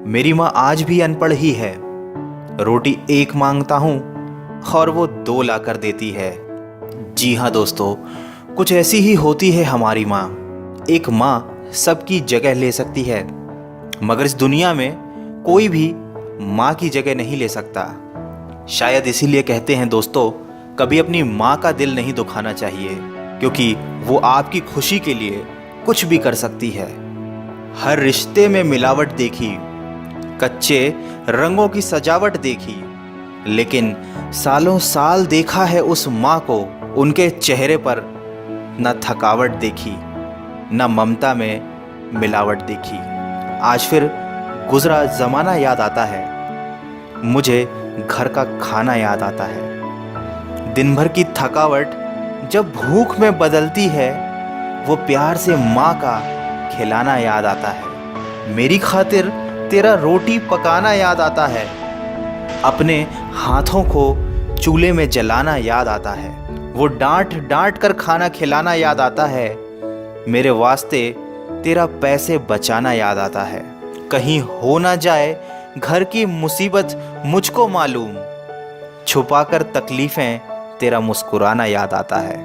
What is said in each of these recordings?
मेरी माँ आज भी अनपढ़ ही है। रोटी एक मांगता हूँ और वो दो ला कर देती है। जी हाँ दोस्तों, कुछ ऐसी ही होती है हमारी माँ। एक माँ सबकी जगह ले सकती है, मगर इस दुनिया में कोई भी माँ की जगह नहीं ले सकता। शायद इसीलिए कहते हैं दोस्तों, कभी अपनी माँ का दिल नहीं दुखाना चाहिए, क्योंकि वो आपकी खुशी के लिए कुछ भी कर सकती है। हर रिश्ते में मिलावट देखी, कच्चे रंगों की सजावट देखी, लेकिन सालों साल देखा है उस माँ को, उनके चेहरे पर न थकावट देखी, न ममता में मिलावट देखी। आज फिर गुजरा ज़माना याद आता है, मुझे घर का खाना याद आता है। दिन भर की थकावट जब भूख में बदलती है, वो प्यार से माँ का खिलाना याद आता है। मेरी खातिर तेरा रोटी पकाना याद आता है, अपने हाथों को चूल्हे में जलाना याद आता है। वो डांट डांट कर खाना खिलाना याद आता है, मेरे वास्ते तेरा पैसे बचाना याद आता है। कहीं हो ना जाए घर की मुसीबत मुझको मालूम, छुपाकर तकलीफ़ें तेरा मुस्कुराना याद आता है।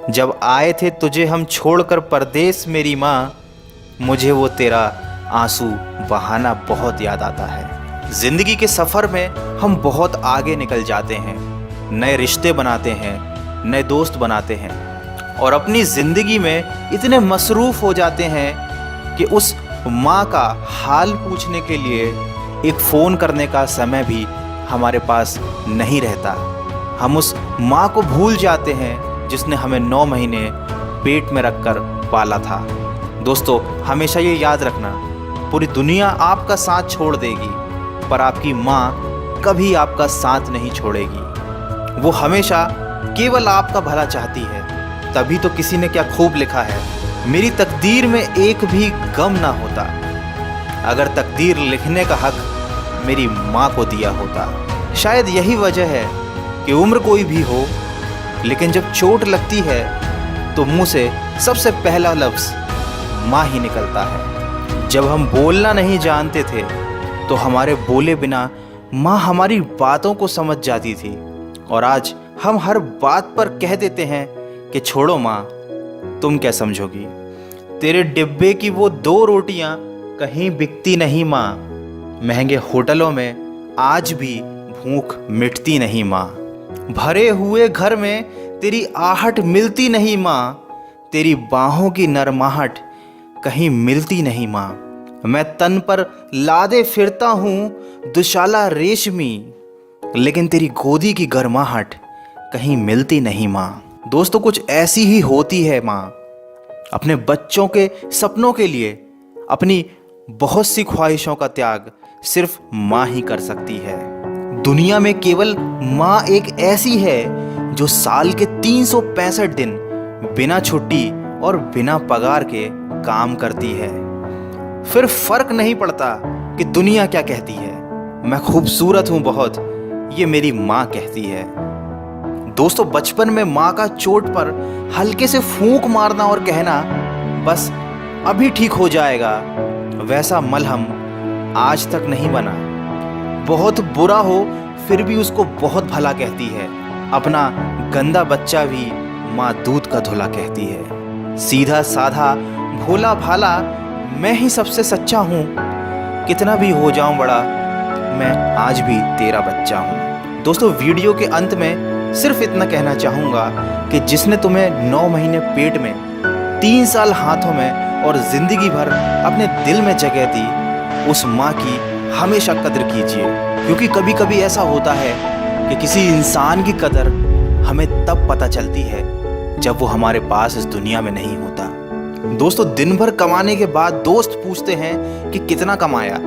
जब आए थे तुझे हम छोड़कर परदेस मेरी माँ, मुझे वो तेरा आंसू बहाना बहुत याद आता है। ज़िंदगी के सफ़र में हम बहुत आगे निकल जाते हैं, नए रिश्ते बनाते हैं, नए दोस्त बनाते हैं, और अपनी ज़िंदगी में इतने मसरूफ़ हो जाते हैं कि उस माँ का हाल पूछने के लिए एक फ़ोन करने का समय भी हमारे पास नहीं रहता। हम उस माँ को भूल जाते हैं जिसने हमें 9 महीने पेट में रखकर पाला था। दोस्तों, हमेशा ये याद रखना, पूरी दुनिया आपका साथ छोड़ देगी, पर आपकी माँ कभी आपका साथ नहीं छोड़ेगी। वो हमेशा केवल आपका भला चाहती है। तभी तो किसी ने क्या खूब लिखा है, मेरी तकदीर में एक भी गम ना होता, अगर तकदीर लिखने का हक मेरी माँ को दिया होता। शायद यही वजह है कि उम्र कोई भी हो, लेकिन जब चोट लगती है तो मुंह से सबसे पहला लफ्ज़ माँ ही निकलता है। जब हम बोलना नहीं जानते थे तो हमारे बोले बिना माँ हमारी बातों को समझ जाती थी, और आज हम हर बात पर कह देते हैं कि छोड़ो माँ, तुम क्या समझोगी। तेरे डिब्बे की वो 2 रोटियां कहीं बिकती नहीं माँ, महंगे होटलों में आज भी भूख मिटती नहीं माँ। भरे हुए घर में तेरी आहट मिलती नहीं माँ, तेरी बाहों की नरमाहट कहीं मिलती नहीं माँ। मैं तन पर लादे फिरता हूँ दुशाला रेशमी, लेकिन तेरी गोदी की गर्माहट कहीं मिलती नहीं माँ। दोस्तों, कुछ ऐसी ही होती है माँ। अपने बच्चों के सपनों के लिए अपनी बहुत सी ख्वाहिशों का त्याग सिर्फ माँ ही कर सकती है। दुनिया में केवल माँ एक ऐसी है जो साल के 365 दिन बिना छुट्टी और बिना पगार के काम करती है। फिर फर्क नहीं पड़ता कि दुनिया क्या कहती है, मैं खूबसूरत हूँ बहुत, ये मेरी माँ कहती है। दोस्तों, बचपन में माँ का चोट पर हल्के से फूंक मारना और कहना बस अभी ठीक हो जाएगा, वैसा मलहम आज तक नहीं बना। बहुत बुरा हो फिर भी उसको बहुत भला कहती है। अपना गंदा बच्चा भी माँ दूध का धुला कहती है। सीधा साधा भोला भाला मैं ही सबसे सच्चा हूँ, कितना भी हो जाऊँ बड़ा, मैं आज भी तेरा बच्चा हूँ। दोस्तों, वीडियो के अंत में सिर्फ इतना कहना चाहूँगा कि जिसने तुम्हें 9 महीने पेट में, 3 साल हाथों में और ज़िंदगी भर अपने दिल में जगह दी, उस माँ की हमेशा कदर कीजिए, क्योंकि कभी कभी ऐसा होता है कि किसी इंसान की कदर हमें तब पता चलती है जब वो हमारे पास इस दुनिया में नहीं होता। दोस्तों, दिन भर कमाने के बाद दोस्त पूछते हैं कि कितना कमाया,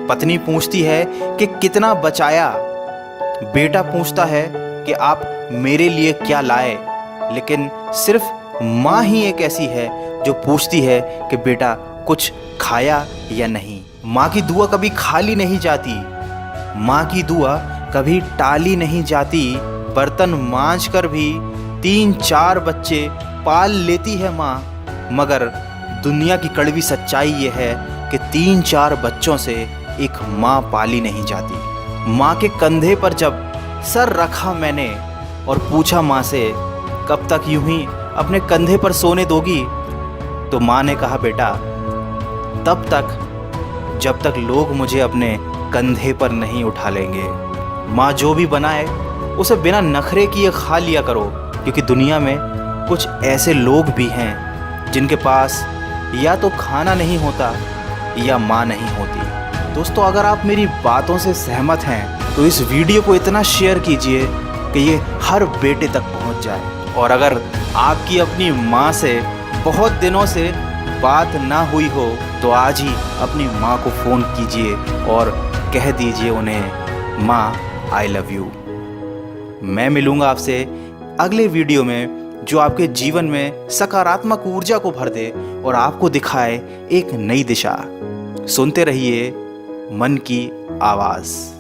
पत्नी पूछती है कि कितना बचाया, बेटा पूछता है कि आप मेरे लिए क्या लाए, लेकिन सिर्फ माँ ही एक ऐसी है जो पूछती है कि बेटा कुछ खाया या नहीं। माँ की दुआ कभी खाली नहीं जाती, माँ की दुआ कभी टाली नहीं जाती। बर्तन मांज कर भी 3-4 बच्चे पाल लेती है माँ, मगर दुनिया की कड़वी सच्चाई ये है कि 3-4 बच्चों से एक माँ पाली नहीं जाती। माँ के कंधे पर जब सर रखा मैंने और पूछा माँ से कब तक यूं ही अपने कंधे पर सोने दोगी, तो माँ ने कहा बेटा तब तक जब तक लोग मुझे अपने कंधे पर नहीं उठा लेंगे। माँ जो भी बनाए उसे बिना नखरे किए खा लिया करो, क्योंकि दुनिया में कुछ ऐसे लोग भी हैं जिनके पास या तो खाना नहीं होता या माँ नहीं होती। दोस्तों, अगर आप मेरी बातों से सहमत हैं तो इस वीडियो को इतना शेयर कीजिए कि ये हर बेटे तक पहुंच जाए। और अगर आपकी अपनी माँ से बहुत दिनों से बात ना हुई हो तो आज ही अपनी माँ को फ़ोन कीजिए और कह दीजिए उन्हें माँ आई लव यू। मैं मिलूँगा आपसे अगले वीडियो में जो आपके जीवन में सकारात्मक ऊर्जा को भर दे और आपको दिखाए एक नई दिशा। सुनते रहिए मन की आवाज़।